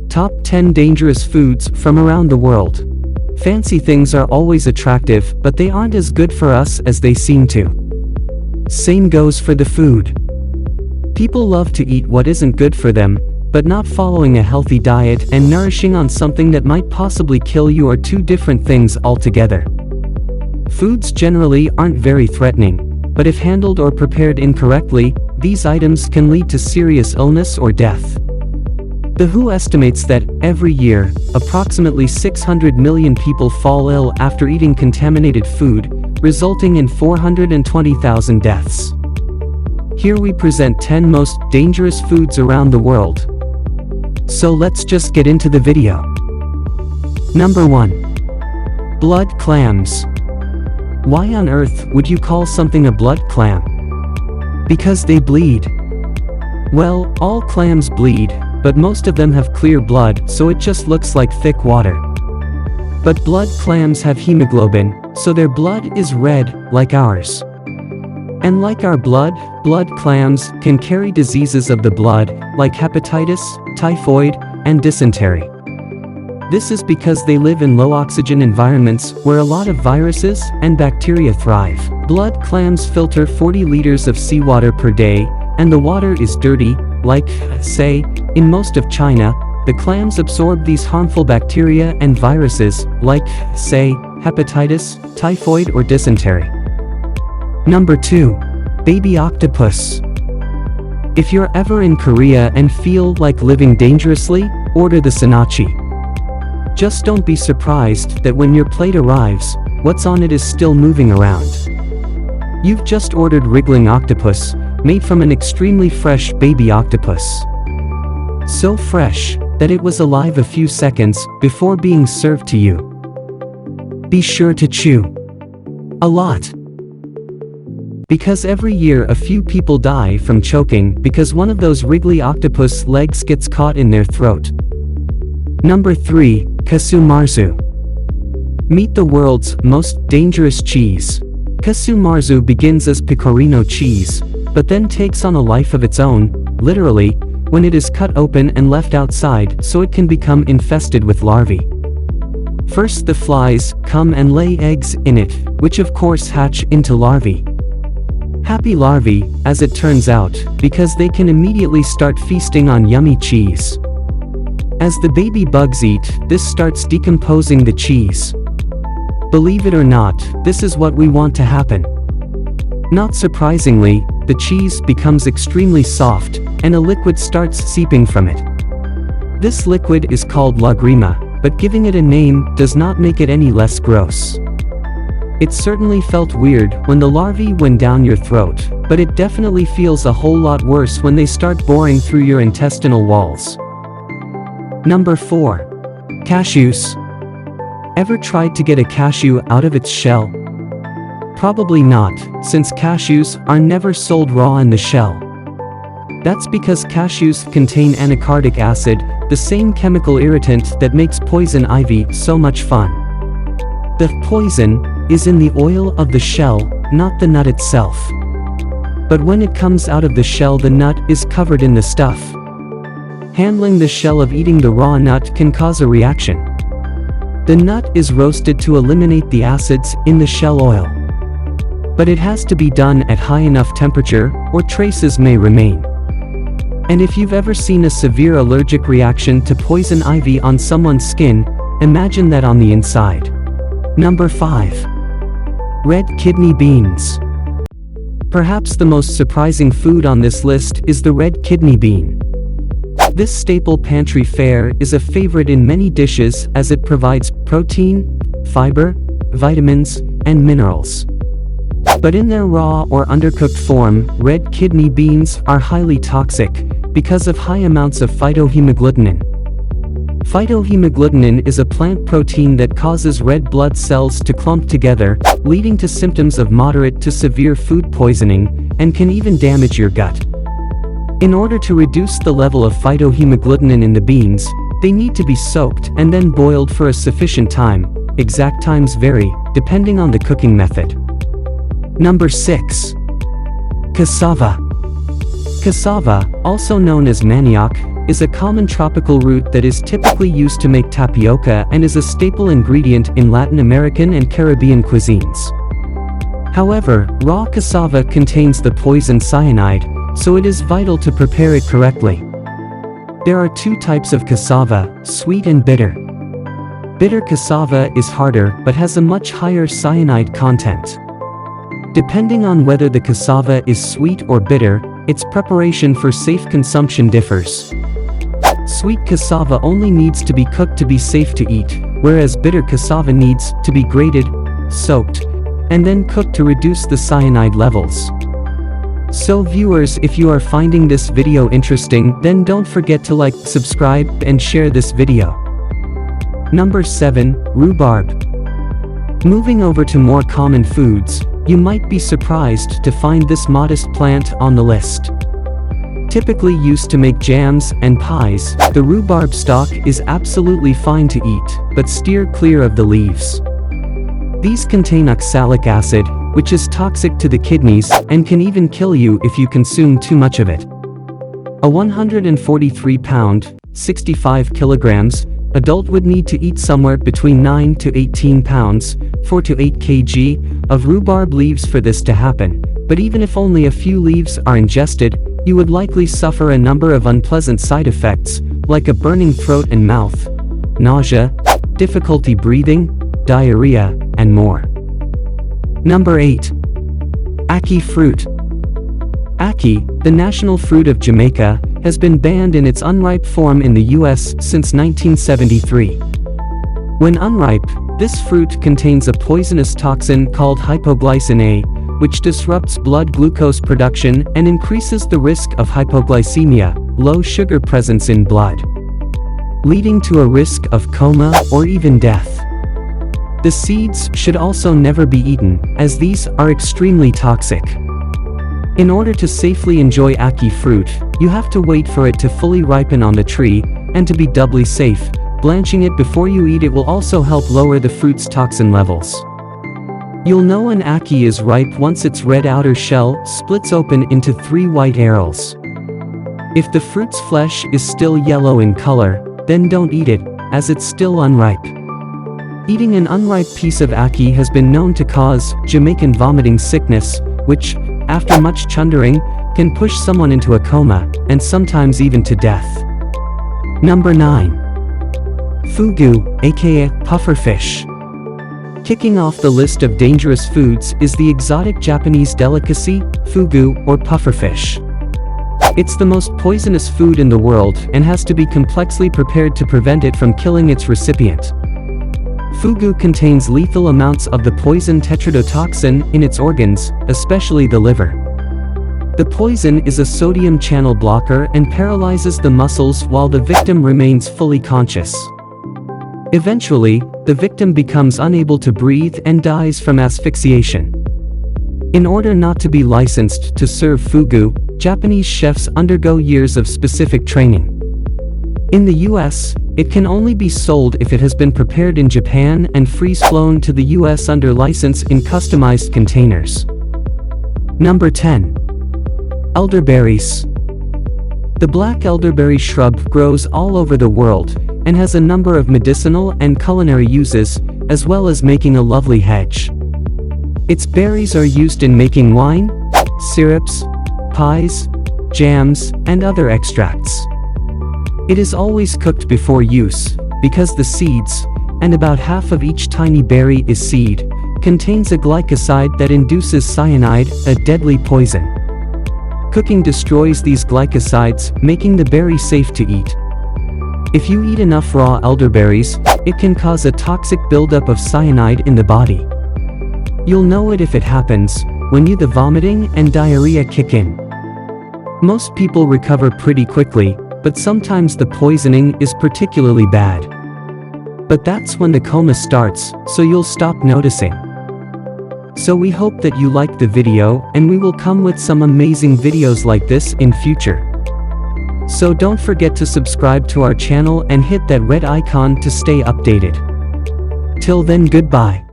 Top 10 dangerous foods from around the world. Fancy things are always attractive, but they aren't as good for us as they seem to. Same goes for the food. People love to eat what isn't good for them, but not following a healthy diet and nourishing on something that might possibly kill you are two different things altogether. Foods generally aren't very threatening, but if handled or prepared incorrectly, these items can lead to serious illness or death. The WHO estimates that, every year, approximately 600 million people fall ill after eating contaminated food, resulting in 420,000 deaths. Here we present 10 most dangerous foods around the world. So let's just get into the video. Number 1. Blood clams. Why on earth would you call something a blood clam? Because they bleed. Well, all clams bleed, but most of them have clear blood, so it just looks like thick water. But blood clams have hemoglobin, so their blood is red, like ours. And like our blood clams can carry diseases of the blood, like hepatitis, typhoid, and dysentery. This is because they live in low-oxygen environments where a lot of viruses and bacteria thrive. Blood clams filter 40 liters of seawater per day, and the water is dirty, like, say, in most of China. The clams absorb these harmful bacteria and viruses, like, say, hepatitis, typhoid, or dysentery. Number 2. Baby octopus. If you're ever in Korea and feel like living dangerously, order the sanachi. Just don't be surprised that when your plate arrives, what's on it is still moving around. You've just ordered wriggling octopus, made from an extremely fresh baby octopus. So fresh that it was alive a few seconds before being served to you. Be sure to chew a lot. Because every year a few people die from choking because one of those wriggly octopus legs gets caught in their throat. Number 3. Casu marzu. Meet the world's most dangerous cheese. Casu marzu begins as pecorino cheese, but then takes on a life of its own, literally, when it is cut open and left outside so it can become infested with larvae. First the flies come and lay eggs in it, which of course hatch into larvae. Happy larvae, as it turns out, because they can immediately start feasting on yummy cheese. As the baby bugs eat, this starts decomposing the cheese. Believe it or not, this is what we want to happen. Not surprisingly, the cheese becomes extremely soft, and a liquid starts seeping from it. This liquid is called lagrima, but giving it a name does not make it any less gross. It certainly felt weird when the larvae went down your throat, but it definitely feels a whole lot worse when they start boring through your intestinal walls. Number 4. Cashews. Ever tried to get a cashew out of its shell? Probably not, since cashews are never sold raw in the shell. That's because cashews contain anacardic acid, the same chemical irritant that makes poison ivy so much fun. The poison is in the oil of the shell, not the nut itself. But when it comes out of the shell, the nut is covered in the stuff. Handling the shell of eating the raw nut can cause a reaction. The nut is roasted to eliminate the acids in the shell oil. But it has to be done at high enough temperature, or traces may remain. And if you've ever seen a severe allergic reaction to poison ivy on someone's skin, imagine that on the inside. Number 5. Red kidney beans. Perhaps the most surprising food on this list is the red kidney bean. This staple pantry fare is a favorite in many dishes as it provides protein, fiber, vitamins, and minerals. But in their raw or undercooked form, red kidney beans are highly toxic because of high amounts of phytohemagglutinin. Phytohemagglutinin is a plant protein that causes red blood cells to clump together, leading to symptoms of moderate to severe food poisoning, and can even damage your gut. In order to reduce the level of phytohemagglutinin in the beans, they need to be soaked and then boiled for a sufficient time. Exact times vary, depending on the cooking method. Number 6. Cassava. Cassava, also known as manioc, is a common tropical root that is typically used to make tapioca and is a staple ingredient in Latin American and Caribbean cuisines. However, raw cassava contains the poison cyanide, so it is vital to prepare it correctly. There are two types of cassava, sweet and bitter. Bitter cassava is harder but has a much higher cyanide content. Depending on whether the cassava is sweet or bitter, its preparation for safe consumption differs. Sweet cassava only needs to be cooked to be safe to eat, whereas bitter cassava needs to be grated, soaked, and then cooked to reduce the cyanide levels. So viewers, if you are finding this video interesting, then don't forget to like, subscribe, and share this video. Number 7. Rhubarb. Moving over to more common foods, you might be surprised to find this modest plant on the list. Typically used to make jams and pies, the rhubarb stalk is absolutely fine to eat, but steer clear of the leaves. These contain oxalic acid, which is toxic to the kidneys and can even kill you if you consume too much of it. A 143-pound, 65 kilograms, adult would need to eat somewhere between 9 to 18 pounds, 4 to 8 kg, of rhubarb leaves for this to happen, but even if only a few leaves are ingested, you would likely suffer a number of unpleasant side effects, like a burning throat and mouth, nausea, difficulty breathing, diarrhea, and more. Number 8. Ackee fruit. Ackee, the national fruit of Jamaica, has been banned in its unripe form in the US since 1973. When unripe, this fruit contains a poisonous toxin called hypoglycin A, which disrupts blood glucose production and increases the risk of hypoglycemia, low sugar presence in blood, leading to a risk of coma or even death. The seeds should also never be eaten, as these are extremely toxic. In order to safely enjoy ackee fruit, you have to wait for it to fully ripen on the tree, and to be doubly safe, blanching it before you eat it will also help lower the fruit's toxin levels. You'll know an ackee is ripe once its red outer shell splits open into 3 white arils. If the fruit's flesh is still yellow in color, then don't eat it, as it's still unripe. Eating an unripe piece of ackee has been known to cause Jamaican vomiting sickness, which, after much chundering, can push someone into a coma, and sometimes even to death. Number 9. Fugu, aka pufferfish. Kicking off the list of dangerous foods is the exotic Japanese delicacy, fugu, or pufferfish. It's the most poisonous food in the world and has to be complexly prepared to prevent it from killing its recipient. Fugu contains lethal amounts of the poison tetrodotoxin in its organs, especially the liver. The poison is a sodium channel blocker and paralyzes the muscles while the victim remains fully conscious. Eventually, the victim becomes unable to breathe and dies from asphyxiation. In order not to be licensed to serve fugu, Japanese chefs undergo years of specific training. In the US, it can only be sold if it has been prepared in Japan and freeze-flown to the US under license in customized containers. Number 10. Elderberries. The black elderberry shrub grows all over the world, and has a number of medicinal and culinary uses, as well as making a lovely hedge. Its berries are used in making wine, syrups, pies, jams, and other extracts. It is always cooked before use, because the seeds, and about half of each tiny berry is seed, contains a glycoside that induces cyanide, a deadly poison. Cooking destroys these glycosides, making the berry safe to eat. If you eat enough raw elderberries, it can cause a toxic buildup of cyanide in the body. You'll know it if it happens, when the vomiting and diarrhea kick in. Most people recover pretty quickly, but sometimes the poisoning is particularly bad. But that's when the coma starts, so you'll stop noticing. So we hope that you liked the video, and we will come with some amazing videos like this in future. So don't forget to subscribe to our channel and hit that red icon to stay updated. Till then, goodbye.